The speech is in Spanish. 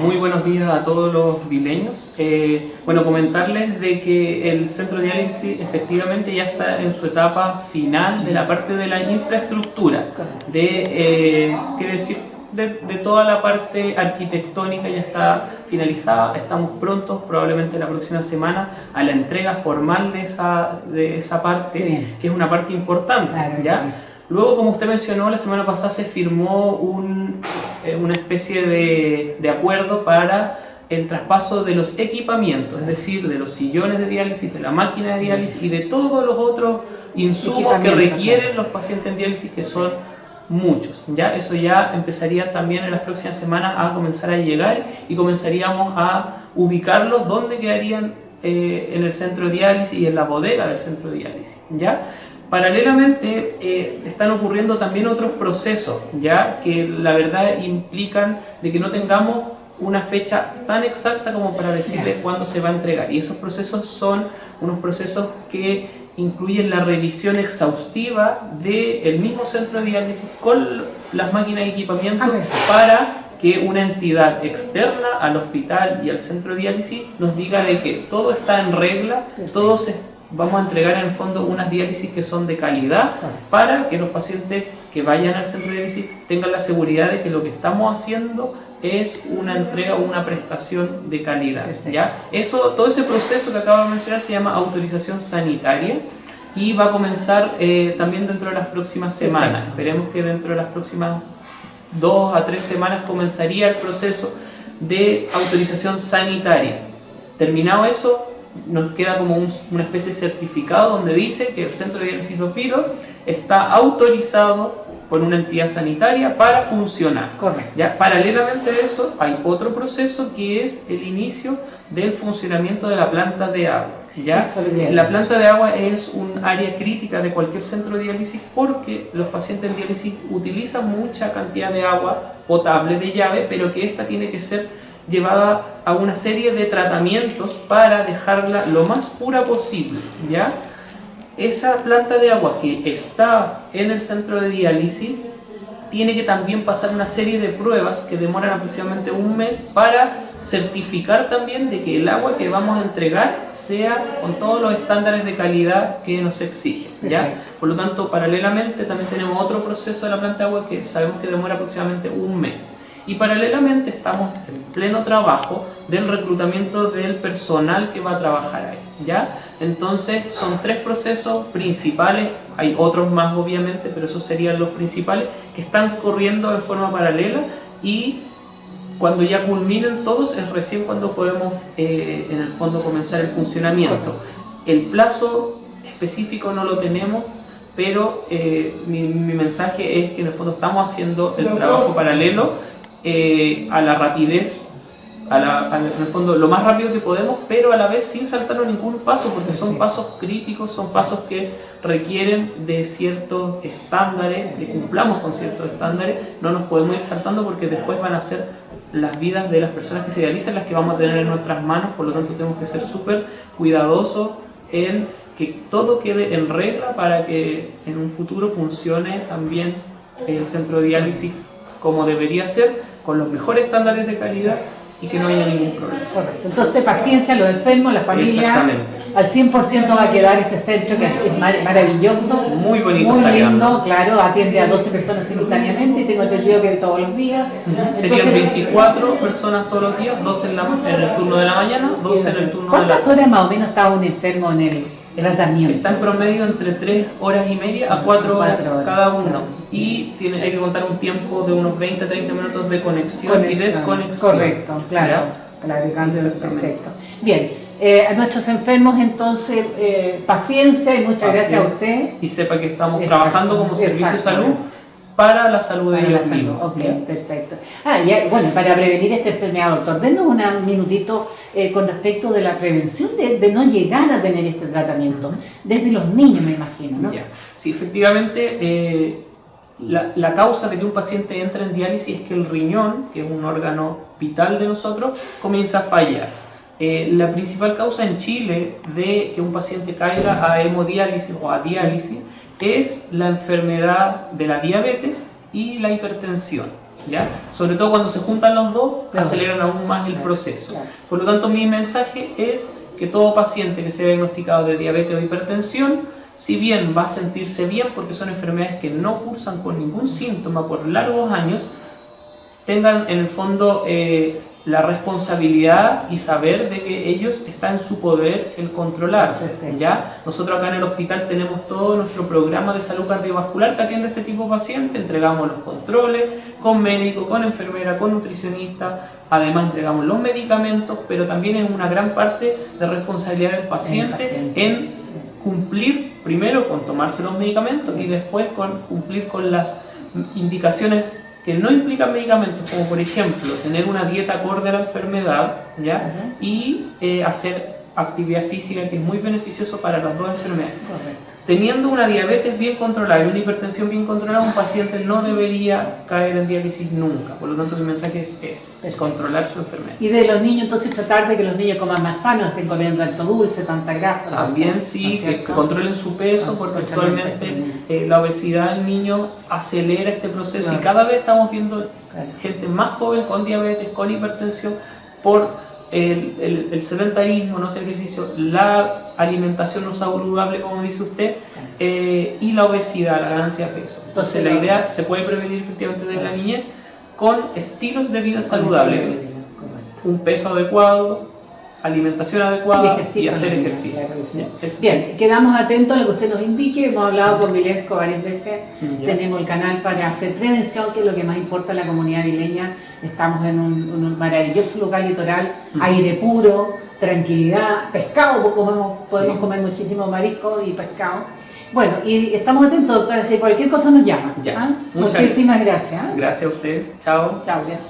muy buenos días a todos los vileños. Bueno, comentarles de que el centro de diálisis efectivamente ya está en su etapa final de la parte de la infraestructura, quiere decir, de toda la parte arquitectónica ya está finalizada. Estamos prontos, probablemente la próxima semana, a la entrega formal de esa parte, que es una parte importante, claro, ¿ya? Sí. Luego, como usted mencionó, la semana pasada se firmó una especie de acuerdo para el traspaso de los equipamientos, es decir, de los sillones de diálisis, de la máquina de diálisis y de todos los otros insumos que requieren los pacientes en diálisis, que son muchos. ¿Ya? Eso ya empezaría también en las próximas semanas a comenzar a llegar y comenzaríamos a ubicarlos donde quedarían en el centro de diálisis y en la bodega del centro de diálisis. ¿Ya? Paralelamente están ocurriendo también otros procesos, ya que la verdad implican de que no tengamos una fecha tan exacta como para decirle cuándo se va a entregar, y esos procesos son unos procesos que incluyen la revisión exhaustiva del mismo centro de diálisis con las máquinas y equipamientos para que una entidad externa al hospital y al centro de diálisis nos diga de que todo está en regla, vamos a entregar en el fondo unas diálisis que son de calidad para que los pacientes que vayan al centro de diálisis tengan la seguridad de que lo que estamos haciendo es una entrega o una prestación de calidad. ¿Ya? Todo ese proceso que acabo de mencionar se llama autorización sanitaria y va a comenzar también dentro de las próximas semanas. Esperemos que dentro de las próximas 2 a 3 semanas comenzaría el proceso de autorización sanitaria. Terminado eso, nos queda como una especie de certificado donde dice que el centro de diálisis Los Vilos está autorizado por una entidad sanitaria para funcionar. Correcto. ¿Ya? Paralelamente a eso hay otro proceso que es el inicio del funcionamiento de la planta de agua. ¿Ya? La planta de agua es un área crítica de cualquier centro de diálisis porque los pacientes en diálisis utilizan mucha cantidad de agua potable de llave, pero que esta tiene que ser llevada a una serie de tratamientos para dejarla lo más pura posible. ¿Ya? Esa planta de agua que está en el centro de diálisis tiene que también pasar una serie de pruebas que demoran aproximadamente un mes para certificar también de que el agua que vamos a entregar sea con todos los estándares de calidad que nos exigen. ¿Ya? Por lo tanto, paralelamente también tenemos otro proceso de la planta de agua que sabemos que demora aproximadamente un mes. Y paralelamente estamos en pleno trabajo del reclutamiento del personal que va a trabajar ahí. ¿Ya? Entonces son 3 procesos principales, hay otros más obviamente, pero esos serían los principales que están corriendo de forma paralela, y cuando ya culminen todos es recién cuando podemos en el fondo comenzar el funcionamiento. El plazo específico no lo tenemos, pero mi mensaje es que en el fondo estamos haciendo el trabajo paralelo a la rapidez, en el fondo lo más rápido que podemos, pero a la vez sin saltarnos ningún paso, porque son pasos críticos, son pasos que requieren de ciertos estándares, que cumplamos con ciertos estándares. No nos podemos ir saltando porque después van a ser las vidas de las personas que se dializan las que vamos a tener en nuestras manos. Por lo tanto tenemos que ser súper cuidadosos en que todo quede en regla para que en un futuro funcione también el centro de diálisis como debería ser, con los mejores estándares de calidad y que no haya ningún problema. Correcto. Entonces, paciencia, los enfermos, la familia, al 100% va a quedar este centro que es maravilloso, muy bonito, muy lindo, claro, atiende a 12 personas simultáneamente y tengo entendido que todos los días. Serían 24 personas todos los días, 12 en el turno de la mañana, 12 en el turno de la tarde. ¿Cuántas horas más o menos está un enfermo en el tratamiento? Está en promedio entre 3 horas y media a 4 horas cada uno. Y hay que contar un tiempo de unos 20-30 minutos de conexión y desconexión. Correcto, claro, perfecto. Bien, a nuestros enfermos entonces, paciencia y muchas gracias a usted. Y sepa que estamos trabajando como servicio de salud para la salud de ellos mismos. Ok, perfecto. Bueno, para prevenir esta enfermedad, doctor, denos un minutito con respecto de la prevención de no llegar a tener este tratamiento, desde los niños me imagino, ¿no? Sí, efectivamente, la causa de que un paciente entre en diálisis es que el riñón, que es un órgano vital de nosotros, comienza a fallar. La principal causa en Chile de que un paciente caiga a hemodiálisis o a diálisis es la enfermedad de la diabetes y la hipertensión. ¿ya? Sobre todo cuando se juntan los dos, Claro. aceleran aún más el proceso. Claro. Por lo tanto, mi mensaje es que todo paciente que sea diagnosticado de diabetes o hipertensión, si bien va a sentirse bien porque son enfermedades que no cursan con ningún síntoma por largos años, tengan en el fondo la responsabilidad y saber de que ellos está en su poder el controlarse. Perfecto. ¿Ya? Nosotros acá en el hospital tenemos todo nuestro programa de salud cardiovascular que atiende a este tipo de pacientes, entregamos los controles con médico, con enfermera, con nutricionista, además entregamos los medicamentos, pero también es una gran parte de responsabilidad del paciente en cumplir primero con tomarse los medicamentos y después con cumplir con las indicaciones que no implican medicamentos, como por ejemplo tener una dieta acorde a la enfermedad, ¿ya? Y hacer actividad física, que es muy beneficioso para las dos enfermedades. Correcto. Teniendo una diabetes bien controlada y una hipertensión bien controlada, un paciente no debería caer en diálisis nunca. Por lo tanto, mi mensaje es controlar su enfermedad. Y de los niños, entonces tratar de que los niños coman más sanos, estén comiendo tanto dulce, tanta grasa. También sí, que controlen su peso, porque actualmente la obesidad del niño acelera este proceso. Claro. Y cada vez estamos viendo gente más joven con diabetes, con hipertensión, por el sedentarismo, no hacer ejercicio, la alimentación no saludable, como dice usted, y la obesidad, la ganancia de peso. Entonces la idea se puede prevenir efectivamente desde la niñez con estilos de vida saludables, un peso adecuado, alimentación adecuada y hacer ejercicio. Bien, quedamos atentos a lo que usted nos indique. Hemos hablado con Vilesco varias veces. Tenemos el canal para hacer prevención, que es lo que más importa a la comunidad vileña. Estamos en un maravilloso lugar litoral, aire puro, tranquilidad, pescado, porque podemos comer muchísimo marisco y pescado. Bueno, y estamos atentos, doctora, si cualquier cosa nos llama. Ya. Muchísimas gracias. Gracias a usted. Chao. Chao, gracias.